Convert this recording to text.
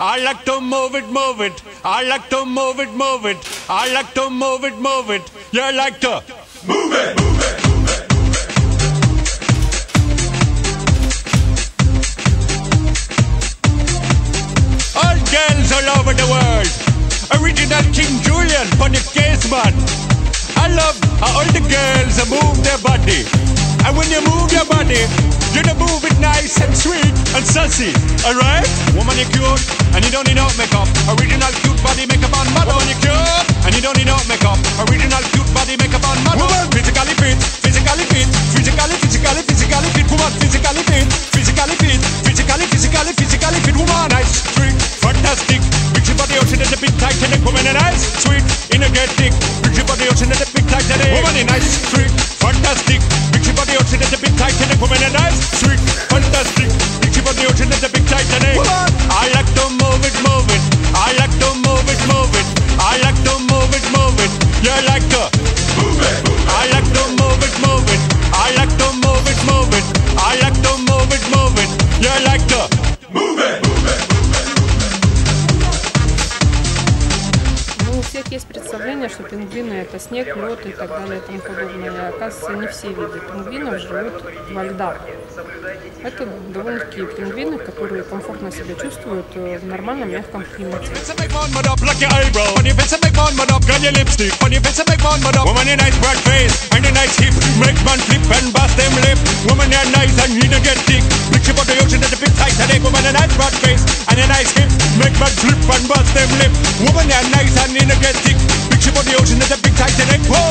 I like to move it, move it. I like to move it, move it. I like to move it, move it. You like to move it, move it, move it. All girls all over the world. Original King Julian for the case, man. I love how all the girls move their body. And when you move your body, you don't move it nice and sweet and sassy, alright? Woman, you're cute, and you don't need no makeup. Original cute body makeup on model. Woman, you're cute, and you don't need no makeup. Original cute body makeup on model. Woman, physically fit, physically fit, physically fit. Woman, physically fit, physically fit, physically fit. Woman, nice, sweet, fantastic. Big body ocean and the big tight and the woman and nice, sweet, energetic. Big body ocean and the big tight and the woman is nice, sweet, fantastic. Big body ocean and the big tight and the woman and nice, sweet, fantastic. Big body ocean and the big tight and the woman. I like to move it, move it. I like to move it, move it. I like to move it, move it. You like to move it, move it. I like to move it, move it. I like to move it, move it. I like to move it, move it. You like to move it, move it. У всех есть представление, что пингвины это снег, лед и так далее и тому подобное. Оказывается, не все виды пингвинов живут во льдах. Это довольно-таки пингвины, которые комфортно себя чувствуют в нормальном мягком климате. Woman, you're nice and energetic. Picture body ocean at the big Titanic. Whoa!